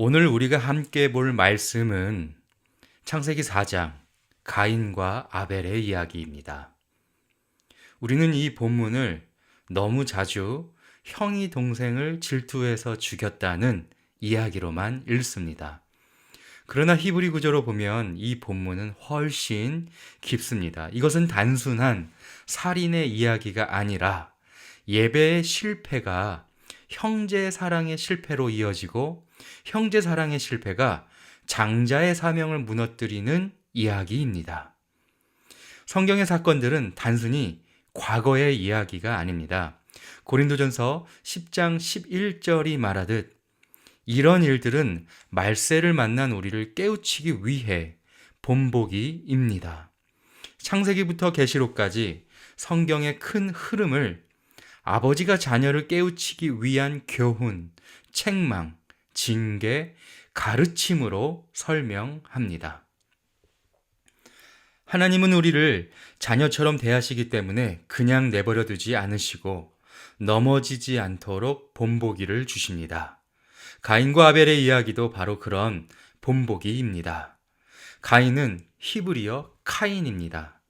오늘 우리가 함께 볼 말씀은 창세기 4장 가인과 아벨의 이야기입니다. 우리는 이 본문을 너무 자주 형이 동생을 질투해서 죽였다는 이야기로만 읽습니다. 그러나 히브리 구조로 보면 이 본문은 훨씬 깊습니다. 이것은 단순한 살인의 이야기가 아니라 예배의 실패가 형제 사랑의 실패로 이어지고 형제 사랑의 실패가 장자의 사명을 무너뜨리는 이야기입니다. 성경의 사건들은 단순히 과거의 이야기가 아닙니다. 고린도전서 10장 11절이 말하듯 이런 일들은 말세를 만난 우리를 깨우치기 위해 본보기입니다. 창세기부터 계시록까지 성경의 큰 흐름을 아버지가 자녀를 깨우치기 위한 교훈, 책망, 징계, 가르침으로 설명합니다. 하나님은 우리를 자녀처럼 대하시기 때문에 그냥 내버려 두지 않으시고 넘어지지 않도록 본보기를 주십니다. 가인과 아벨의 이야기도 바로 그런 본보기입니다. 가인은 히브리어 카인입니다.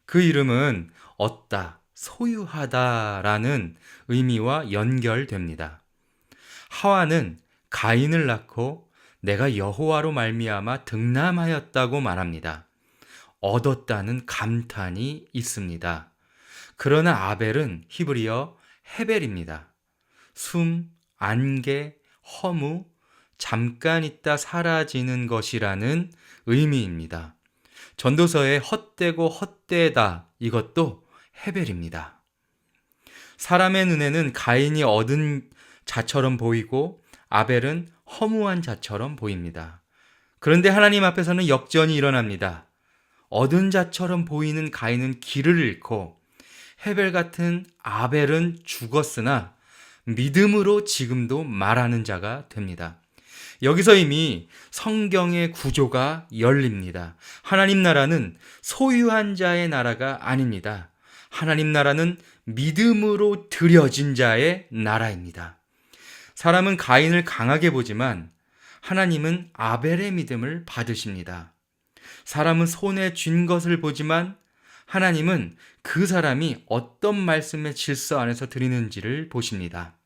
그 이름은 얻다, 소유하다라는 의미와 연결됩니다. 하와는 가인을 낳고 내가 여호와로 말미암아 득남하였다고 말합니다. 얻었다는 감탄이 있습니다. 그러나 아벨은 히브리어 헤벨입니다. 숨, 안개, 허무, 잠깐 있다 사라지는 것이라는 의미입니다. 전도서에 헛되고 헛되다 이것도 헤벨입니다. 사람의 눈에는 가인이 얻은 자처럼 보이고 아벨은 허무한 자처럼 보입니다. 그런데 하나님 앞에서는 역전이 일어납니다. 얻은 자처럼 보이는 가인은 길을 잃고 헤벨 같은 아벨은 죽었으나 믿음으로 지금도 말하는 자가 됩니다. 여기서 이미 성경의 구조가 열립니다. 하나님 나라는 소유한 자의 나라가 아닙니다. 하나님 나라는 믿음으로 들여진 자의 나라입니다. 사람은 가인을 강하게 보지만 하나님은 아벨의 믿음을 받으십니다. 사람은 손에 쥔 것을 보지만 하나님은 그 사람이 어떤 말씀의 질서 안에서 드리는지를 보십니다.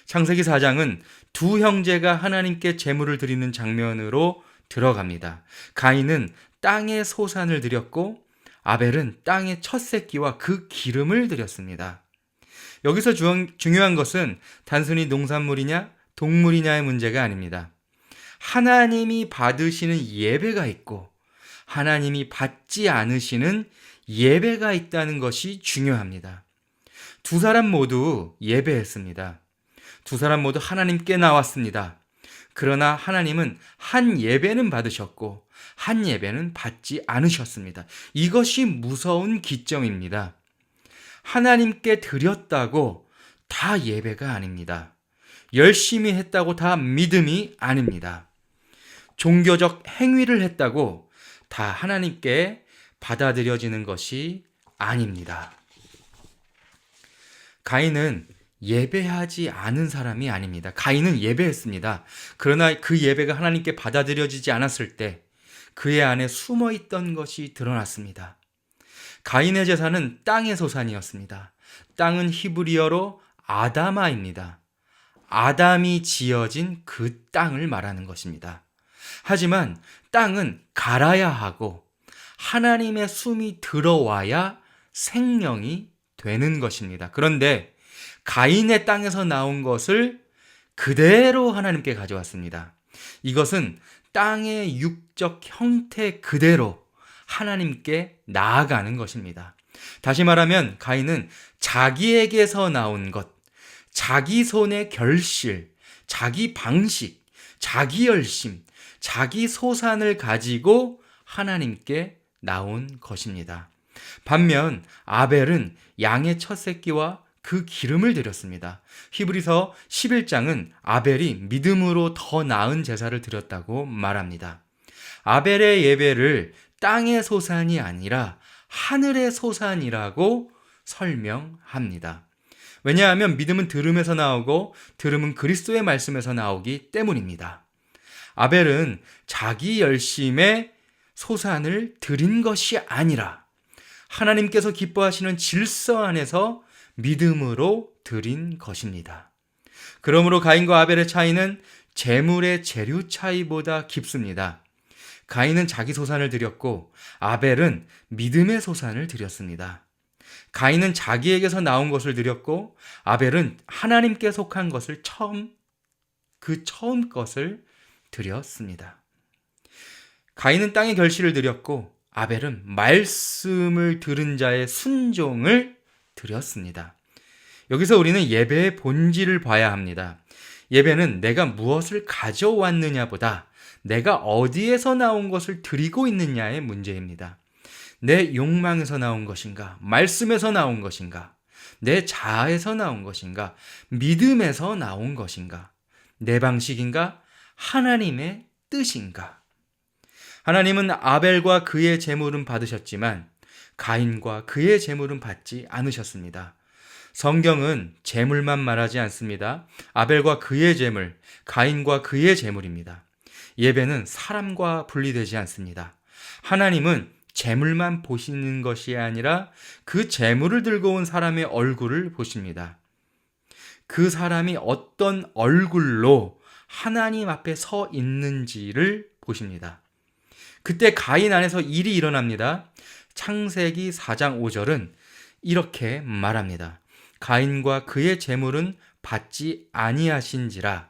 창세기 4장은 두 형제가 하나님께 제물을 드리는 장면으로 들어갑니다. 가인은 땅의 소산을 드렸고 아벨은 땅의 첫 새끼와 그 기름을 드렸습니다. 여기서 중요한 것은 단순히 농산물이냐 동물이냐의 문제가 아닙니다. 하나님이 받으시는 예배가 있고 하나님이 받지 않으시는 예배가 있다는 것이 중요합니다. 두 사람 모두 예배했습니다. 두 사람 모두 하나님께 나왔습니다. 그러나 하나님은 한 예배는 받으셨고 한 예배는 받지 않으셨습니다. 이것이 무서운 기점입니다. 하나님께 드렸다고 다 예배가 아닙니다. 열심히 했다고 다 믿음이 아닙니다. 종교적 행위를 했다고 다 하나님께 받아들여지는 것이 아닙니다. 가인은 예배하지 않은 사람이 아닙니다. 가인은 예배했습니다. 그러나 그 예배가 하나님께 받아들여지지 않았을 때 그의 안에 숨어있던 것이 드러났습니다. 가인의 제사는 땅의 소산이었습니다. 땅은 히브리어로 아다마입니다. 아담이 지어진 그 땅을 말하는 것입니다. 하지만 땅은 갈아야 하고 하나님의 숨이 들어와야 생명이 되는 것입니다. 그런데 가인의 땅에서 나온 것을 그대로 하나님께 가져왔습니다. 이것은 땅의 육적 형태 그대로 하나님께 나아가는 것입니다. 다시 말하면 가인은 자기에게서 나온 것, 자기 손의 결실, 자기 방식, 자기 열심, 자기 소산을 가지고 하나님께 나온 것입니다. 반면 아벨은 양의 첫 새끼와 그 기름을 드렸습니다. 히브리서 11장은 아벨이 믿음으로 더 나은 제사를 드렸다고 말합니다. 아벨의 예배를 땅의 소산이 아니라 하늘의 소산이라고 설명합니다. 왜냐하면 믿음은 들음에서 나오고 들음은 그리스도의 말씀에서 나오기 때문입니다. 아벨은 자기 열심의 소산을 드린 것이 아니라 하나님께서 기뻐하시는 질서 안에서 믿음으로 드린 것입니다. 그러므로 가인과 아벨의 차이는 재물의 재료 차이보다 깊습니다. 가인은 자기 소산을 드렸고 아벨은 믿음의 소산을 드렸습니다. 가인은 자기에게서 나온 것을 드렸고 아벨은 하나님께 속한 것을 처음 것을 드렸습니다. 가인은 땅의 결실을 드렸고 아벨은 말씀을 들은 자의 순종을 드렸습니다. 여기서 우리는 예배의 본질을 봐야 합니다. 예배는 내가 무엇을 가져왔느냐보다 내가 어디에서 나온 것을 드리고 있느냐의 문제입니다. 내 욕망에서 나온 것인가? 말씀에서 나온 것인가? 내 자아에서 나온 것인가? 믿음에서 나온 것인가? 내 방식인가? 하나님의 뜻인가? 하나님은 아벨과 그의 제물은 받으셨지만 가인과 그의 제물은 받지 않으셨습니다. 성경은 제물만 말하지 않습니다. 아벨과 그의 제물, 가인과 그의 제물입니다. 예배는 사람과 분리되지 않습니다. 하나님은 제물만 보시는 것이 아니라 그 제물을 들고 온 사람의 얼굴을 보십니다. 그 사람이 어떤 얼굴로 하나님 앞에 서 있는지를 보십니다. 그때 가인 안에서 일이 일어납니다. 창세기 4장 5절은 이렇게 말합니다. 가인과 그의 제물은 받지 아니하신지라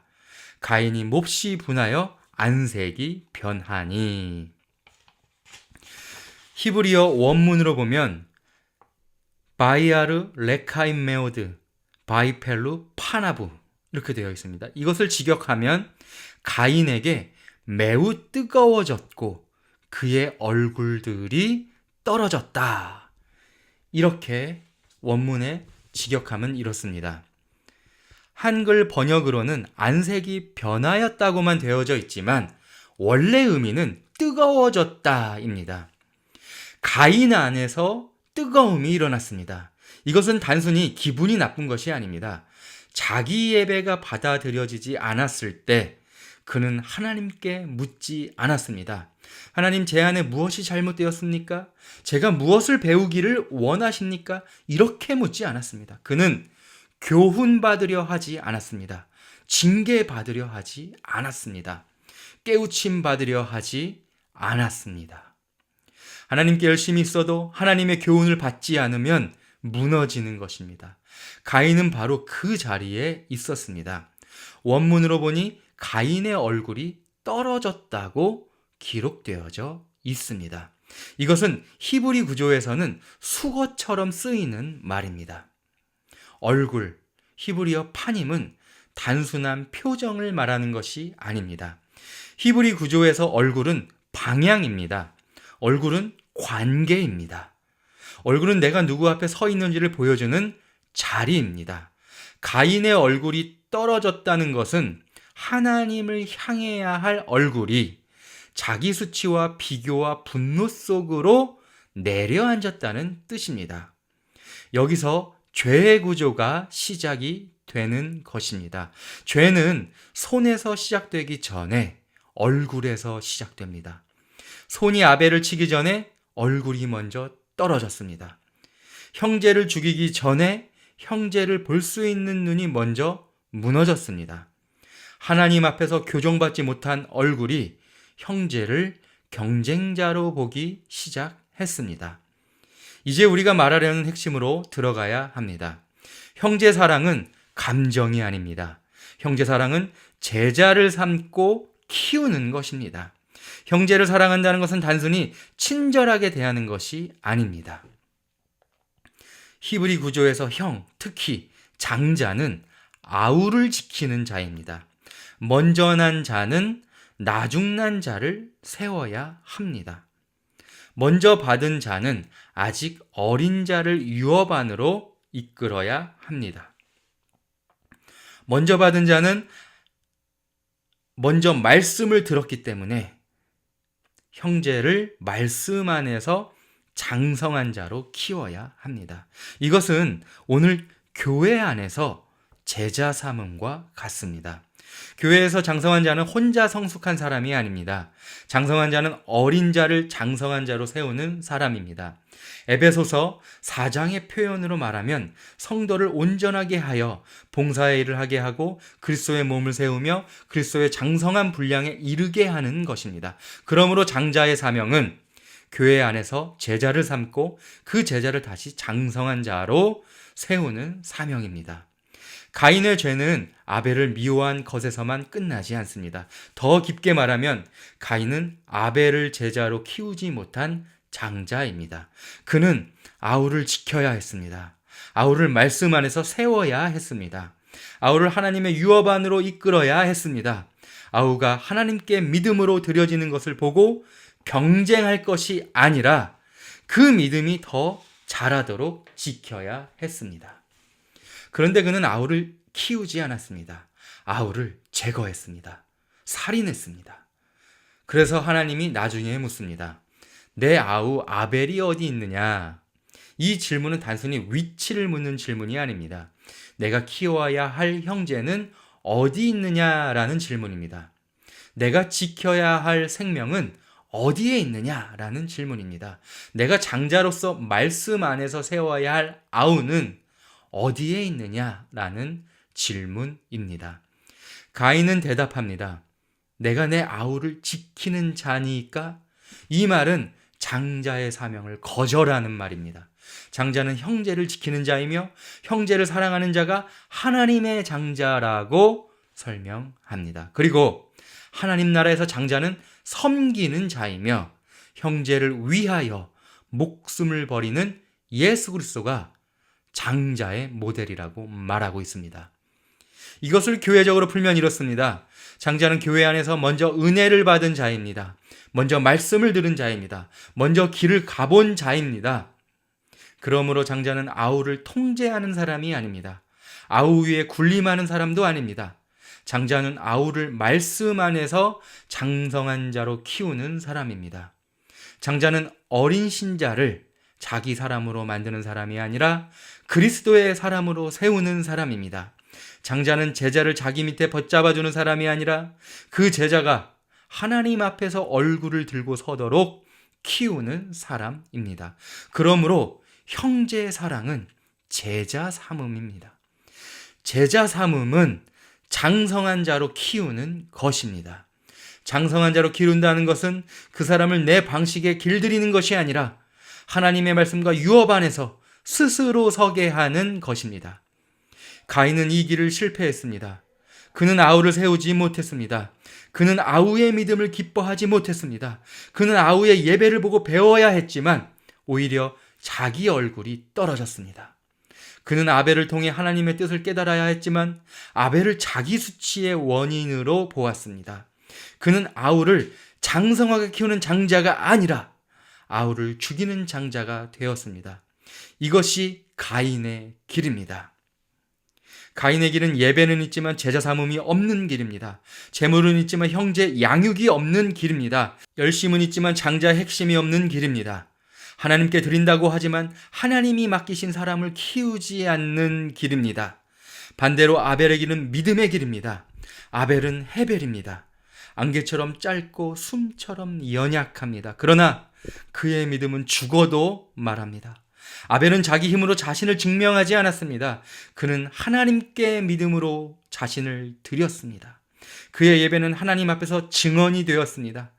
가인이 몹시 분하여 안색이 변하니. 히브리어 원문으로 보면 바이아르 레카임 메오드 바이펠루 파나부 이렇게 되어 있습니다. 이것을 직역하면 가인에게 매우 뜨거워졌고 그의 얼굴들이 떨어졌다. 이렇게 원문의 직역하면 이렇습니다. 한글 번역으로는 안색이 변하였다고만 되어져 있지만 원래 의미는 뜨거워졌다입니다. 가인 안에서 뜨거움이 일어났습니다. 이것은 단순히 기분이 나쁜 것이 아닙니다. 자기 예배가 받아들여지지 않았을 때 그는 하나님께 묻지 않았습니다. 하나님, 제 안에 무엇이 잘못되었습니까? 제가 무엇을 배우기를 원하십니까? 이렇게 묻지 않았습니다. 그는 교훈받으려 하지 않았습니다. 징계받으려 하지 않았습니다. 깨우침 받으려 하지 않았습니다. 하나님께 열심히 있어도 하나님의 교훈을 받지 않으면 무너지는 것입니다. 가인은 바로 그 자리에 있었습니다. 원문으로 보니 가인의 얼굴이 떨어졌다고 기록되어져 있습니다. 이것은 히브리 구조에서는 수거처럼 쓰이는 말입니다. 얼굴, 히브리어 파님은 단순한 표정을 말하는 것이 아닙니다. 히브리 구조에서 얼굴은 방향입니다. 얼굴은 관계입니다. 얼굴은 내가 누구 앞에 서 있는지를 보여주는 자리입니다. 가인의 얼굴이 떨어졌다는 것은 하나님을 향해야 할 얼굴이 자기 수치와 비교와 분노 속으로 내려앉았다는 뜻입니다. 여기서 죄의 구조가 시작이 되는 것입니다. 죄는 손에서 시작되기 전에 얼굴에서 시작됩니다. 손이 아벨을 치기 전에 얼굴이 먼저 떨어졌습니다. 형제를 죽이기 전에 형제를 볼 수 있는 눈이 먼저 무너졌습니다. 하나님 앞에서 교정받지 못한 얼굴이 형제를 경쟁자로 보기 시작했습니다. 이제 우리가 말하려는 핵심으로 들어가야 합니다. 형제 사랑은 감정이 아닙니다. 형제 사랑은 제자를 삼고 키우는 것입니다. 형제를 사랑한다는 것은 단순히 친절하게 대하는 것이 아닙니다. 히브리 구조에서 형, 특히 장자는 아우를 지키는 자입니다. 먼저 난 자는 나중 난 자를 세워야 합니다. 먼저 받은 자는 아직 어린 자를 유업 안으로 이끌어야 합니다. 먼저 받은 자는 먼저 말씀을 들었기 때문에 형제를 말씀 안에서 장성한 자로 키워야 합니다. 이것은 오늘 교회 안에서 제자 삼음과 같습니다. 교회에서 장성한 자는 혼자 성숙한 사람이 아닙니다. 장성한 자는 어린 자를 장성한 자로 세우는 사람입니다. 에베소서 4장의 표현으로 말하면 성도를 온전하게 하여 봉사의 일을 하게 하고 그리스도의 몸을 세우며 그리스도의 장성한 분량에 이르게 하는 것입니다. 그러므로 장자의 사명은 교회 안에서 제자를 삼고 그 제자를 다시 장성한 자로 세우는 사명입니다. 가인의 죄는 아벨을 미워한 것에서만 끝나지 않습니다. 더 깊게 말하면 가인은 아벨을 제자로 키우지 못한 장자입니다. 그는 아우를 지켜야 했습니다. 아우를 말씀 안에서 세워야 했습니다. 아우를 하나님의 유업 안으로 이끌어야 했습니다. 아우가 하나님께 믿음으로 드려지는 것을 보고 경쟁할 것이 아니라 그 믿음이 더 자라도록 지켜야 했습니다. 그런데 그는 아우를 키우지 않았습니다. 아우를 제거했습니다. 살인했습니다. 그래서 하나님이 나중에 묻습니다. 내 아우 아벨이 어디 있느냐? 이 질문은 단순히 위치를 묻는 질문이 아닙니다. 내가 키워야 할 형제는 어디 있느냐라는 질문입니다. 내가 지켜야 할 생명은 어디에 있느냐라는 질문입니다. 내가 장자로서 말씀 안에서 세워야 할 아우는 어디에 있느냐라는 질문입니다. 가인은 대답합니다. 내가 내 아우를 지키는 자니까? 이 말은 장자의 사명을 거절하는 말입니다. 장자는 형제를 지키는 자이며 형제를 사랑하는 자가 하나님의 장자라고 설명합니다. 그리고 하나님 나라에서 장자는 섬기는 자이며 형제를 위하여 목숨을 버리는 예수 그리스도가 장자의 모델이라고 말하고 있습니다. 이것을 교회적으로 풀면 이렇습니다. 장자는 교회 안에서 먼저 은혜를 받은 자입니다. 먼저 말씀을 들은 자입니다. 먼저 길을 가본 자입니다. 그러므로 장자는 아우를 통제하는 사람이 아닙니다. 아우 위에 군림하는 사람도 아닙니다. 장자는 아우를 말씀 안에서 장성한 자로 키우는 사람입니다. 장자는 어린 신자를 자기 사람으로 만드는 사람이 아니라 그리스도의 사람으로 세우는 사람입니다. 장자는 제자를 자기 밑에 붙잡아주는 사람이 아니라 그 제자가 하나님 앞에서 얼굴을 들고 서도록 키우는 사람입니다. 그러므로 형제의 사랑은 제자 삼음입니다. 제자 삼음은 장성한 자로 키우는 것입니다. 장성한 자로 기른다는 것은 그 사람을 내 방식에 길들이는 것이 아니라 하나님의 말씀과 유업 안에서 스스로 서게 하는 것입니다. 가인은 이 길을 실패했습니다. 그는 아우를 세우지 못했습니다. 그는 아우의 믿음을 기뻐하지 못했습니다. 그는 아우의 예배를 보고 배워야 했지만 오히려 자기 얼굴이 떨어졌습니다. 그는 아벨을 통해 하나님의 뜻을 깨달아야 했지만 아벨을 자기 수치의 원인으로 보았습니다. 그는 아우를 장성하게 키우는 장자가 아니라 아우를 죽이는 장자가 되었습니다. 이것이 가인의 길입니다. 가인의 길은 예배는 있지만 제자 삼음이 없는 길입니다. 재물은 있지만 형제 양육이 없는 길입니다. 열심은 있지만 장자 핵심이 없는 길입니다. 하나님께 드린다고 하지만 하나님이 맡기신 사람을 키우지 않는 길입니다. 반대로 아벨의 길은 믿음의 길입니다. 아벨은 헤벨입니다. 안개처럼 짧고 숨처럼 연약합니다. 그러나 그의 믿음은 죽어도 말합니다. 아벨은 자기 힘으로 자신을 증명하지 않았습니다. 그는 하나님께 믿음으로 자신을 드렸습니다. 그의 예배는 하나님 앞에서 증언이 되었습니다.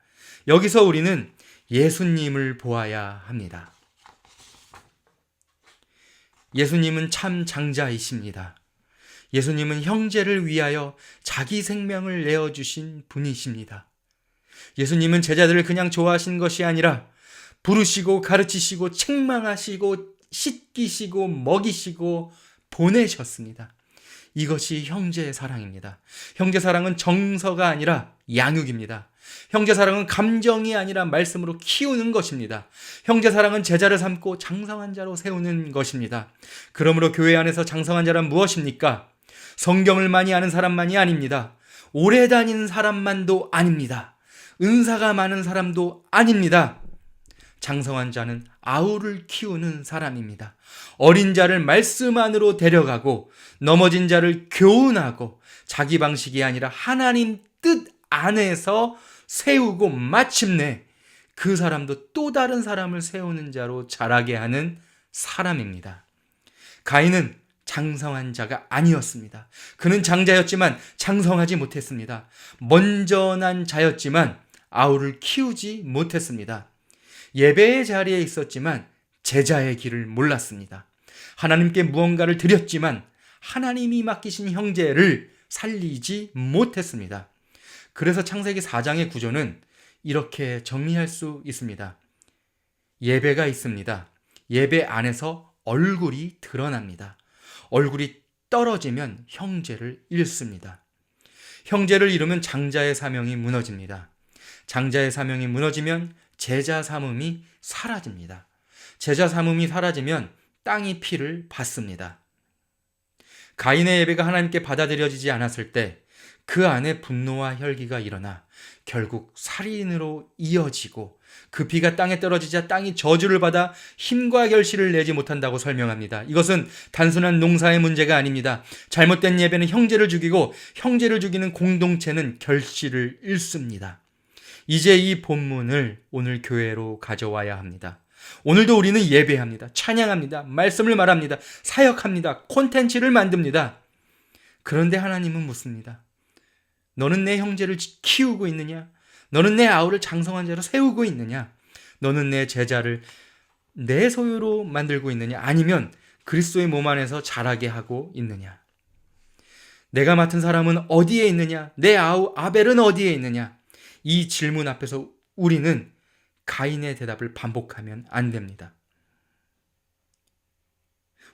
여기서 우리는 예수님을 보아야 합니다. 예수님은 참 장자이십니다. 예수님은 형제를 위하여 자기 생명을 내어주신 분이십니다. 예수님은 제자들을 그냥 좋아하신 것이 아니라 부르시고 가르치시고 책망하시고 씻기시고 먹이시고 보내셨습니다. 이것이 형제의 사랑입니다. 형제 사랑은 정서가 아니라 양육입니다. 형제 사랑은 감정이 아니라 말씀으로 키우는 것입니다. 형제 사랑은 제자를 삼고 장성한 자로 세우는 것입니다. 그러므로 교회 안에서 장성한 자란 무엇입니까? 성경을 많이 아는 사람만이 아닙니다. 오래 다니는 사람만도 아닙니다. 은사가 많은 사람도 아닙니다. 장성한 자는 아우를 키우는 사람입니다. 어린 자를 말씀 안으로 데려가고 넘어진 자를 교훈하고 자기 방식이 아니라 하나님 뜻 안에서 세우고 마침내 그 사람도 또 다른 사람을 세우는 자로 자라게 하는 사람입니다. 가인은 장성한 자가 아니었습니다. 그는 장자였지만 장성하지 못했습니다. 먼저 난 자였지만 아우를 키우지 못했습니다. 예배의 자리에 있었지만 제자의 길을 몰랐습니다. 하나님께 무언가를 드렸지만 하나님이 맡기신 형제를 살리지 못했습니다. 그래서 창세기 4장의 구조는 이렇게 정리할 수 있습니다. 예배가 있습니다. 예배 안에서 얼굴이 드러납니다. 얼굴이 떨어지면 형제를 잃습니다. 형제를 잃으면 장자의 사명이 무너집니다. 장자의 사명이 무너지면 제자 삼음이 사라집니다. 제자 삼음이 사라지면 땅이 피를 받습니다. 가인의 예배가 하나님께 받아들여지지 않았을 때 그 안에 분노와 혈기가 일어나 결국 살인으로 이어지고 그 비가 땅에 떨어지자 땅이 저주를 받아 힘과 결실을 내지 못한다고 설명합니다. 이것은 단순한 농사의 문제가 아닙니다. 잘못된 예배는 형제를 죽이고 형제를 죽이는 공동체는 결실을 잃습니다. 이제 이 본문을 오늘 교회로 가져와야 합니다. 오늘도 우리는 예배합니다. 찬양합니다. 말씀을 말합니다. 사역합니다. 콘텐츠를 만듭니다. 그런데 하나님은 묻습니다. 너는 내 형제를 키우고 있느냐? 너는 내 아우를 장성한 자로 세우고 있느냐? 너는 내 제자를 내 소유로 만들고 있느냐? 아니면 그리스도의 몸 안에서 자라게 하고 있느냐? 내가 맡은 사람은 어디에 있느냐? 내 아우 아벨은 어디에 있느냐? 이 질문 앞에서 우리는 가인의 대답을 반복하면 안 됩니다.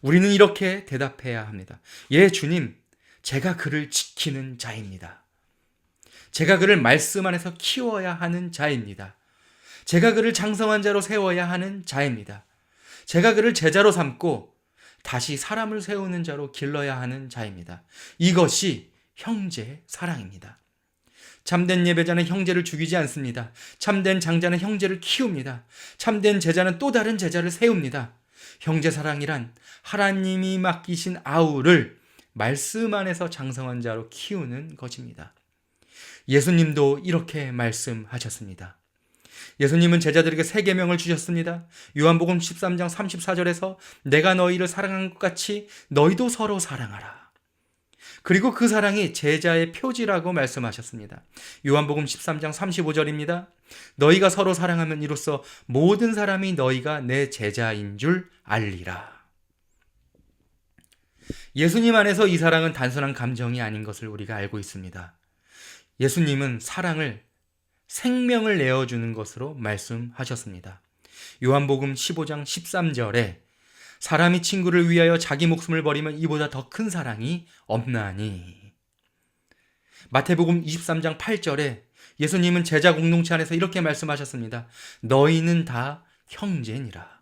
우리는 이렇게 대답해야 합니다. 예, 주님, 제가 그를 지키는 자입니다. 제가 그를 말씀 안에서 키워야 하는 자입니다. 제가 그를 장성한 자로 세워야 하는 자입니다. 제가 그를 제자로 삼고 다시 사람을 세우는 자로 길러야 하는 자입니다. 이것이 형제 사랑입니다. 참된 예배자는 형제를 죽이지 않습니다. 참된 장자는 형제를 키웁니다. 참된 제자는 또 다른 제자를 세웁니다. 형제 사랑이란 하나님이 맡기신 아우를 말씀 안에서 장성한 자로 키우는 것입니다. 예수님도 이렇게 말씀하셨습니다. 예수님은 제자들에게 세 계명을 주셨습니다. 요한복음 13장 34절에서 내가 너희를 사랑한 것 같이 너희도 서로 사랑하라. 그리고 그 사랑이 제자의 표지라고 말씀하셨습니다. 요한복음 13장 35절입니다. 너희가 서로 사랑하면 이로써 모든 사람이 너희가 내 제자인 줄 알리라. 예수님 안에서 이 사랑은 단순한 감정이 아닌 것을 우리가 알고 있습니다. 예수님은 사랑을 생명을 내어주는 것으로 말씀하셨습니다. 요한복음 15장 13절에 사람이 친구를 위하여 자기 목숨을 버리면 이보다 더 큰 사랑이 없나니. 마태복음 23장 8절에 예수님은 제자 공동체 안에서 이렇게 말씀하셨습니다. 너희는 다 형제니라.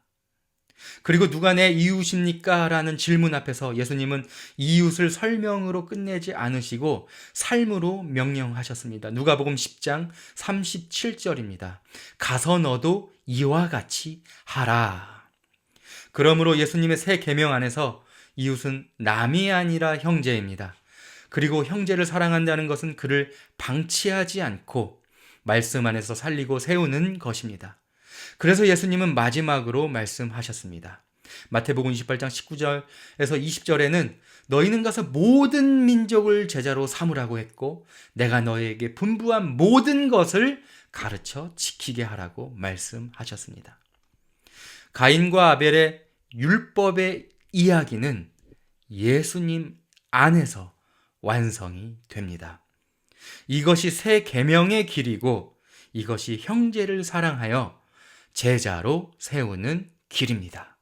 그리고 누가 내 이웃입니까? 라는 질문 앞에서 예수님은 이웃을 설명으로 끝내지 않으시고 삶으로 명령하셨습니다. 누가복음 10장 37절입니다. 가서 너도 이와 같이 하라. 그러므로 예수님의 새 계명 안에서 이웃은 남이 아니라 형제입니다. 그리고 형제를 사랑한다는 것은 그를 방치하지 않고 말씀 안에서 살리고 세우는 것입니다. 그래서 예수님은 마지막으로 말씀하셨습니다. 마태복음 28장 19절에서 20절에는 너희는 가서 모든 민족을 제자로 삼으라고 했고 내가 너희에게 분부한 모든 것을 가르쳐 지키게 하라고 말씀하셨습니다. 가인과 아벨의 율법의 이야기는 예수님 안에서 완성이 됩니다. 이것이 새 계명의 길이고 이것이 형제를 사랑하여 제자로 세우는 길입니다.